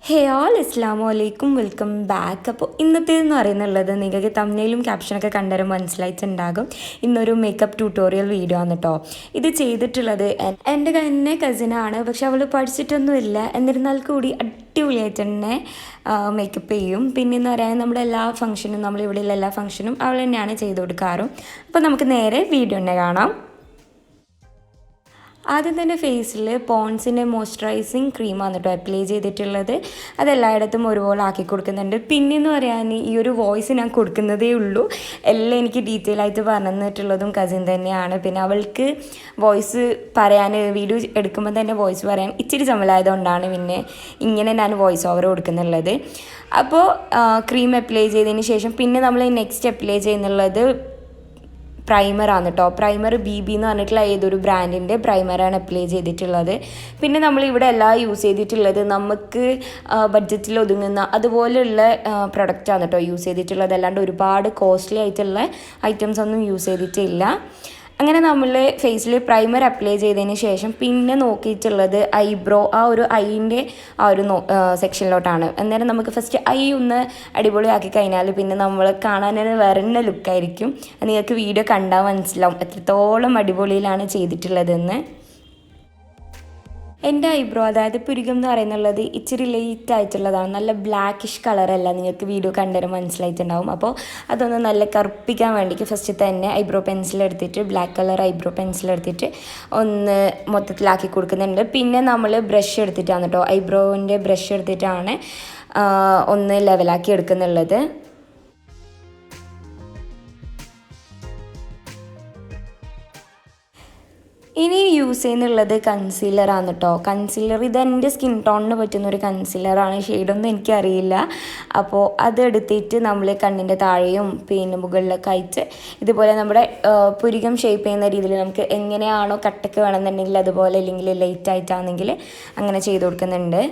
ഹേ all അസ്സലാമു അലൈക്കും welcome back. അപ്പോൾ ഇന്നത്തേതെന്ന് പറയുന്നുള്ളത് നിങ്ങൾക്ക് തംബ്നെയിലും ക്യാപ്ഷനൊക്കെ കണ്ടവരെ മനസ്സിലായിട്ടുണ്ടാകും. ഇന്നൊരു മേക്കപ്പ് ട്യൂട്ടോറിയൽ വീഡിയോ ആണ് കേട്ടോ. ഇത് ചെയ്തിട്ടുള്ളത് എൻ്റെ തന്നെ കസിനാണ്. പക്ഷെ അവൾ പഠിച്ചിട്ടൊന്നുമില്ല. എന്നിരുന്നാൽ കൂടി അടിപൊളിയായിട്ട് തന്നെ മേക്കപ്പ് ചെയ്യും. പിന്നെയെന്ന് പറയാൻ നമ്മുടെ എല്ലാ ഫംഗ്ഷനും നമ്മളിവിടെയുള്ള എല്ലാ ഫംഗ്ഷനും അവൾ തന്നെയാണ് ചെയ്ത് കൊടുക്കാറും. അപ്പോൾ നമുക്ക് നേരെ വീഡിയോ തന്നെ കാണാം. ആദ്യം തന്നെ ഫേസിൽ പോൺസിൻ്റെ മോയ്സ്ചറൈസിങ് ക്രീമാണ് കേട്ടോ അപ്ലൈ ചെയ്തിട്ടുള്ളത്. അതെല്ലായിടത്തും ഒരുപോലെ ആക്കി കൊടുക്കുന്നുണ്ട്. പിന്നെയെന്ന് പറയാൻ ഈ ഒരു വോയിസ് ഞാൻ കൊടുക്കുന്നതേ ഉള്ളൂ. എല്ലാം എനിക്ക് ഡീറ്റെയിൽ ആയിട്ട് പറഞ്ഞു തന്നിട്ടുള്ളതും കസിൻ തന്നെയാണ്. പിന്നെ അവൾക്ക് വോയിസ് പറയാൻ വീഡിയോ എടുക്കുമ്പോൾ തന്നെ വോയിസ് പറയാൻ ഇച്ചിരി ചമ്മലായതുകൊണ്ടാണ് പിന്നെ ഇങ്ങനെ ഞാൻ വോയിസ് ഓവർ കൊടുക്കുന്നുള്ളത്. അപ്പോൾ ക്രീം അപ്ലൈ ചെയ്തതിന് ശേഷം പിന്നെ നമ്മൾ നെക്സ്റ്റ് അപ്ലൈ ചെയ്യുന്നുള്ളത് പ്രൈമറാണ് കേട്ടോ. പ്രൈമർ BB എന്ന് പറഞ്ഞിട്ടുള്ള ഏതൊരു ബ്രാൻഡിൻ്റെ പ്രൈമറാണ് അപ്ലൈ ചെയ്തിട്ടുള്ളത്. പിന്നെ നമ്മളിവിടെ എല്ലാം യൂസ് ചെയ്തിട്ടുള്ളത് നമുക്ക് ബഡ്ജറ്റിൽ ഒതുങ്ങുന്ന അതുപോലെയുള്ള പ്രൊഡക്റ്റാണ് കേട്ടോ യൂസ് ചെയ്തിട്ടുള്ളത്. അല്ലാണ്ട് ഒരുപാട് കോസ്റ്റ്ലി ആയിട്ടുള്ള ഐറ്റംസ് ഒന്നും യൂസ് ചെയ്തിട്ടില്ല. അങ്ങനെ നമ്മൾ ഫേസിൽ പ്രൈമർ അപ്ലൈ ചെയ്തതിന് ശേഷം പിന്നെ നോക്കിയിട്ടുള്ളത് ഐബ്രോ, ആ ഒരു ഐൻ്റെ ആ ഒരു സെക്ഷനിലോട്ടാണ്. അന്നേരം നമുക്ക് ഫസ്റ്റ് ഐ ഒന്ന് അടിപൊളിയാക്കി കഴിഞ്ഞാൽ പിന്നെ നമ്മൾ കാണാൻ വേറെ തന്നെ ലുക്കായിരിക്കും. നിങ്ങൾക്ക് വീഡിയോ കണ്ടാൽ മനസ്സിലാവും എത്രത്തോളം അടിപൊളിയിലാണ് ചെയ്തിട്ടുള്ളതെന്ന്. എൻ്റെ ഐബ്രോ, അതായത് പുരികം എന്ന് പറയുന്നുള്ളത് ഇച്ചിരി ലേറ്റ് ആയിട്ടുള്ളതാണ്. നല്ല ബ്ലാക്കിഷ് കളറല്ല, നിങ്ങൾക്ക് വീഡിയോ കണ്ടുവരും മനസ്സിലായിട്ടുണ്ടാവും. അപ്പോൾ അതൊന്ന് നല്ല കറുപ്പിക്കാൻ വേണ്ടിയിട്ട് ഫസ്റ്റ് തന്നെ ഐബ്രോ പെൻസിൽ എടുത്തിട്ട് ബ്ലാക്ക് കളർ ഐബ്രോ പെൻസിൽ എടുത്തിട്ട് ഒന്ന് മൊത്തത്തിലാക്കി കൊടുക്കുന്നുണ്ട്. പിന്നെ നമ്മൾ ബ്രഷ് എടുത്തിട്ടാണ് കേട്ടോ, ഐബ്രോവിൻ്റെ ബ്രഷ് എടുത്തിട്ടാണ് ഒന്ന് ലെവലാക്കി എടുക്കുന്നുള്ളത്. ഇനി യൂസ് ചെയ്യുന്നുള്ളത് കൺസീലറാണ് കേട്ടോ. കൺസീലർ ഇതെൻ്റെ സ്കിൻ ടോണിന് പറ്റുന്നൊരു കൺസീലറാണ്. ഷെയ്ഡൊന്നും എനിക്കറിയില്ല. അപ്പോൾ അതെടുത്തിട്ട് നമ്മൾ കണ്ണിൻ്റെ താഴെയും പിന്നെ മുകളിലൊക്കെ അയച്ച് ഇതുപോലെ നമ്മുടെ പുരികം ഷേപ്പ് ചെയ്യുന്ന രീതിയിൽ നമുക്ക് എങ്ങനെയാണോ കട്ടൊക്കെ വേണമെന്നുണ്ടെങ്കിൽ അതുപോലെ, അല്ലെങ്കിൽ ലൈറ്റ് ആയിട്ടാണെങ്കിൽ അങ്ങനെ ചെയ്ത് കൊടുക്കുന്നുണ്ട്.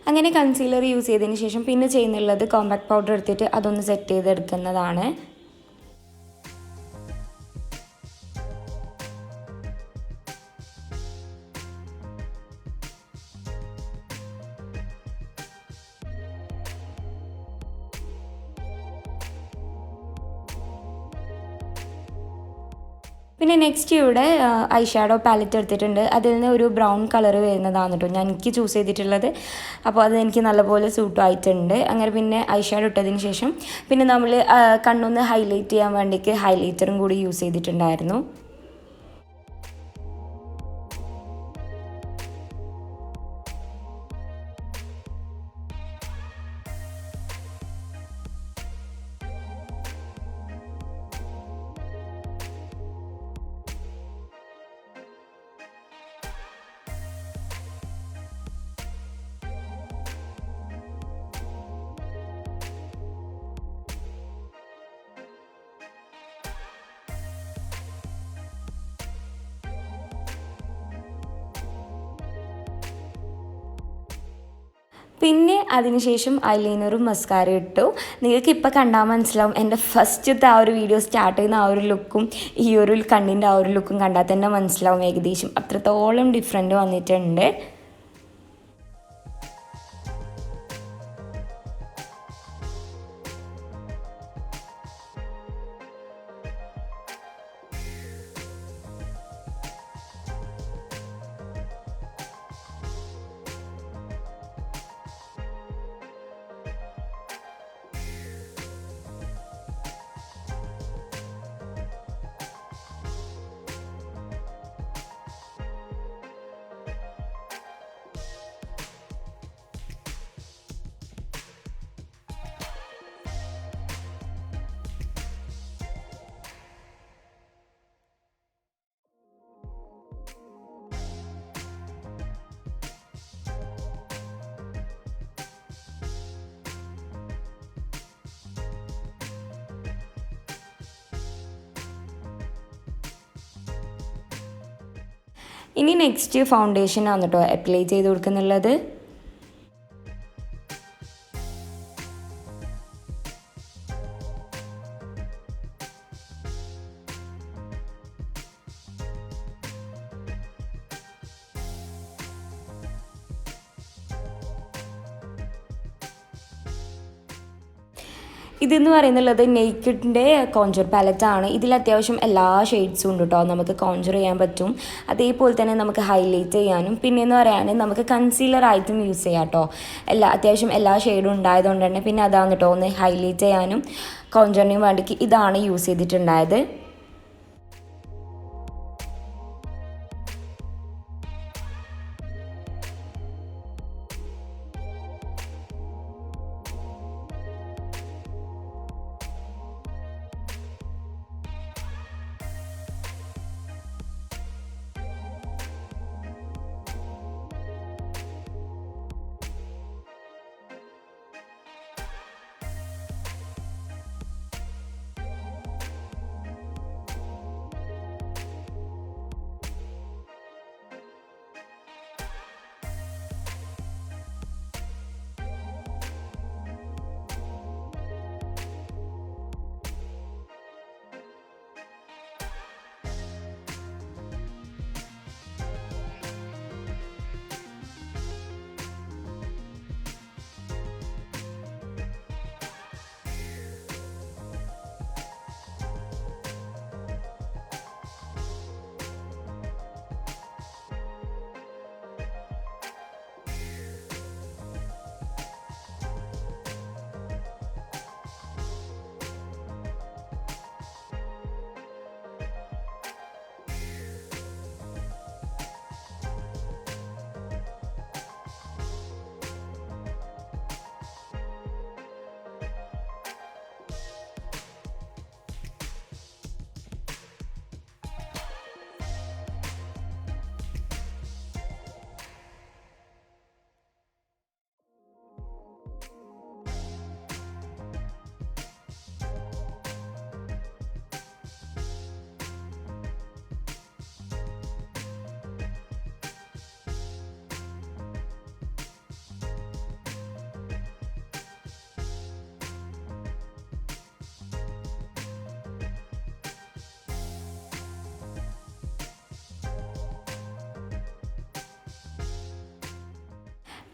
അങ്ങനെ കൺസീലർ യൂസ് ചെയ്തതിന് ശേഷം പിന്നെ ചെയ്യുന്നുള്ളത് കോമ്പാക്ട് പൗഡർ എടുത്തിട്ട് അതൊന്ന് സെറ്റ് ചെയ്തെടുക്കുന്നതാണ്. പിന്നെ നെക്സ്റ്റ് ഇവിടെ ഐ ഷാഡോ പാലറ്റ് എടുത്തിട്ടുണ്ട്. അതിൽ നിന്ന് ഒരു ബ്രൗൺ കളർ വരുന്നതാണ് കേട്ടോ എനിക്ക് ചൂസ് ചെയ്തിട്ടുള്ളത്. അപ്പോൾ അത് എനിക്ക് നല്ലപോലെ സൂട്ടും ആയിട്ടുണ്ട്. അങ്ങനെ പിന്നെ ഐ ഷാഡോ ഇട്ടതിന് ശേഷം പിന്നെ നമ്മൾ കണ്ണൊന്ന് ഹൈലൈറ്റ് ചെയ്യാൻ വേണ്ടിയിട്ട് ഹൈലൈറ്ററും കൂടി യൂസ് ചെയ്തിട്ടുണ്ടായിരുന്നു. പിന്നെ അതിനുശേഷം ഐലൈനറും മസ്കാര ഇട്ടു. നിങ്ങൾക്ക് ഇപ്പോൾ കണ്ടാൽ മനസ്സിലാവും എൻ്റെ ഫസ്റ്റത്തെ ആ ഒരു വീഡിയോ സ്റ്റാർട്ട് ചെയ്യുന്ന ആ ഒരു ലുക്കും ഈ ഒരു കണ്ണിൻ്റെ ആ ഒരു ലുക്കും കണ്ടാൽ തന്നെ മനസ്സിലാവും ഏകദേശം അത്രത്തോളം ഡിഫറൻറ്റ് വന്നിട്ടുണ്ട്. ഇനി നെക്സ്റ്റ് ഫൗണ്ടേഷനാണ് കേട്ടോ അപ്ലൈ ചെയ്ത് കൊടുക്കുന്നുള്ളത്. ഇതെന്ന് പറയുന്നുള്ളത് നേക്കഡിൻ്റെ കോൺചർ പാലറ്റാണ്. ഇതിൽ അത്യാവശ്യം എല്ലാ ഷെയ്ഡ്സും ഉണ്ട് കേട്ടോ, നമുക്ക് കോൺചർ ചെയ്യാൻ പറ്റും. അതേപോലെ തന്നെ നമുക്ക് ഹൈലൈറ്റ് ചെയ്യാനും പിന്നെയെന്ന് പറയാൻ നമുക്ക് കൺസീലറായിട്ടും യൂസ് ചെയ്യാം കേട്ടോ. അത്യാവശ്യം എല്ലാ ഷെയ്ഡും ഉണ്ടായതുകൊണ്ട് തന്നെ പിന്നെ അതാണ് കേട്ടോ ഒന്ന് ഹൈലൈറ്റ് ചെയ്യാനും കോൺചറിനും വേണ്ടിക്ക് ഇതാണ് യൂസ് ചെയ്തിട്ടുണ്ടായത്.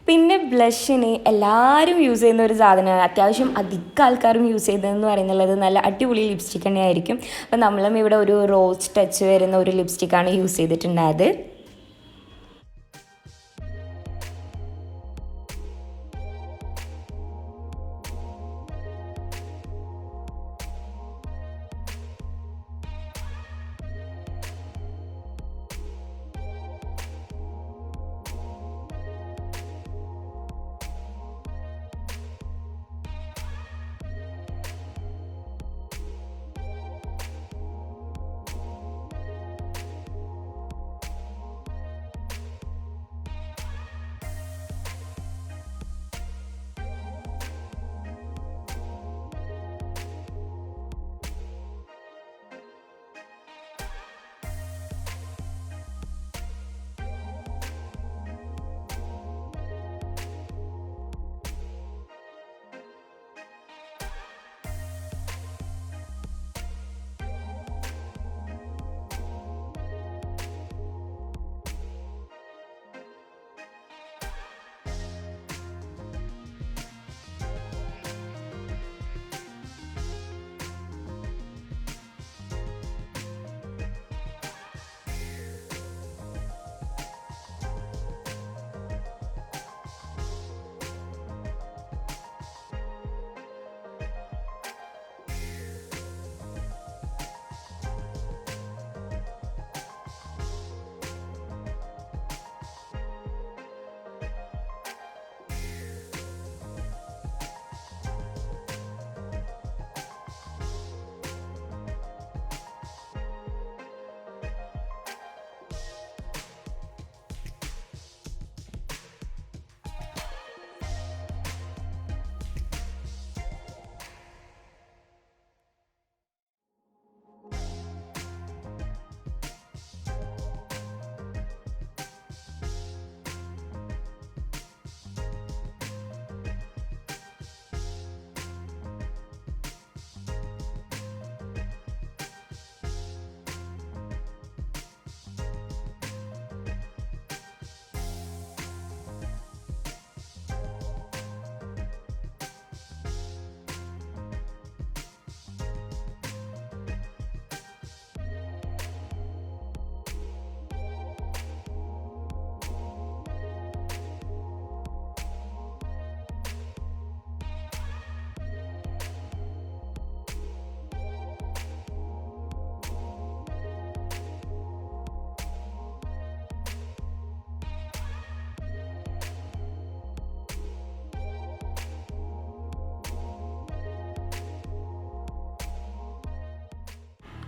പിന്നെ ബ്ലഷിന് എല്ലാവരും യൂസ് ചെയ്യുന്ന ഒരു സാധനമാണ്, അത്യാവശ്യം അധികം ആൾക്കാരും യൂസ് ചെയ്യുന്നതെന്ന് പറയുന്നത് നല്ല അടിപൊളി ലിപ്സ്റ്റിക് തന്നെ ആയിരിക്കും. അപ്പം നമ്മളും ഇവിടെ ഒരു റോസ് ടച്ച് വരുന്ന ഒരു ലിപ്സ്റ്റിക്കാണ് യൂസ് ചെയ്തിട്ടുണ്ടായത്.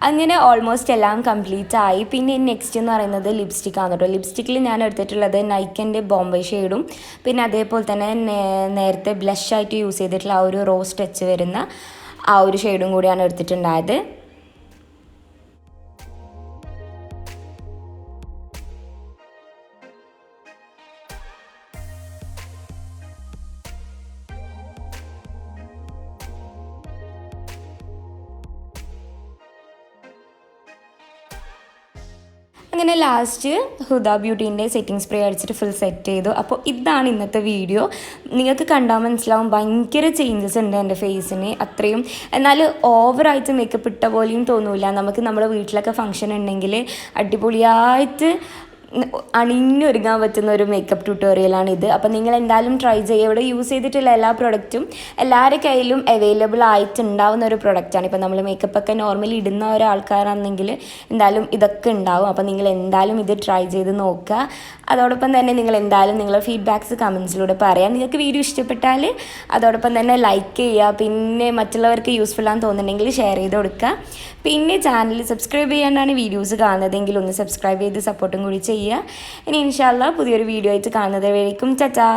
അങ്ങനെ ഓൾമോസ്റ്റ് എല്ലാം കംപ്ലീറ്റ് ആയി. പിന്നെ നെക്സ്റ്റ് എന്ന് പറയുന്നത് ലിപ്സ്റ്റിക്കാണ് കേട്ടോ. ലിപ്സ്റ്റിക്കിൽ ഞാൻ എടുത്തിട്ടുള്ളത് നൈക്കിൻ്റെ ബോംബെ ഷെയ്ഡും പിന്നെ അതേപോലെ തന്നെ നേരത്തെ ബ്ലഷായിട്ട് യൂസ് ചെയ്തിട്ടുള്ള ആ ഒരു റോസ് ടച്ച് വരുന്ന ആ ഒരു ഷെയ്ഡും കൂടിയാണ് എടുത്തിട്ടുണ്ടായത്. അങ്ങനെ ലാസ്റ്റ് ഹുദ ബ്യൂട്ടീൻ്റെ സെറ്റിംഗ് സ്പ്രേ അടിച്ചിട്ട് ഫുൾ സെറ്റ് ചെയ്തു. അപ്പോൾ ഇതാണ് ഇന്നത്തെ വീഡിയോ. നിങ്ങൾക്ക് കണ്ടാൽ മനസ്സിലാവും ഭയങ്കര ചേഞ്ചസ് ഉണ്ട് എൻ്റെ ഫേസിന്. അത്രയും എന്നാൽ ഓവറായിട്ട് മേക്കപ്പ് ഇട്ട പോലെയും തോന്നില്ല. നമുക്ക് നമ്മുടെ വീട്ടിലൊക്കെ ഫംഗ്ഷൻ ഉണ്ടെങ്കിൽ അടിപൊളിയായിട്ട് അണിഞ്ഞൊരുങ്ങാൻ പറ്റുന്ന ഒരു മേക്കപ്പ് ട്യൂട്ടോറിയലാണിത്. അപ്പോൾ നിങ്ങൾ എന്തായാലും ട്രൈ ചെയ്യുക. ഇവിടെ യൂസ് ചെയ്തിട്ടുള്ള എല്ലാ പ്രൊഡക്റ്റും എല്ലാവരുടെ കയ്യിലും അവൈലബിൾ ആയിട്ടുണ്ടാവുന്ന ഒരു പ്രൊഡക്റ്റാണ്. ഇപ്പോൾ നമ്മൾ മേക്കപ്പൊക്കെ നോർമലി ഇടുന്ന ഒരാൾക്കാരാണെങ്കിൽ എന്തായാലും ഇതൊക്കെ ഉണ്ടാവും. അപ്പോൾ നിങ്ങൾ എന്തായാലും ഇത് ട്രൈ ചെയ്ത് നോക്കുക. അതോടൊപ്പം തന്നെ നിങ്ങൾ എന്തായാലും നിങ്ങളുടെ ഫീഡ്ബാക്ക്സ് കമൻസിലൂടെ പറയാം. നിങ്ങൾക്ക് വീഡിയോ ഇഷ്ടപ്പെട്ടാൽ അതോടൊപ്പം തന്നെ ലൈക്ക് ചെയ്യുക. പിന്നെ മറ്റുള്ളവർക്ക് യൂസ്ഫുൾ ആണെന്ന് തോന്നുന്നുണ്ടെങ്കിൽ ഷെയർ ചെയ്ത് കൊടുക്കുക. പിന്നെ ചാനൽ സബ്സ്ക്രൈബ് ചെയ്യാണ്ടാണ് വീഡിയോസ് കാണുന്നതെങ്കിൽ ഒന്ന് സബ്സ്ക്രൈബ് ചെയ്ത് സപ്പോർട്ടും കൂടി ചെയ്യുക. ഇനി ഇൻഷാ അല്ലാഹ് പുതിയൊരു വീഡിയോ ആയിട്ട് കാണുന്നത് വരേക്കും ടാറ്റാ.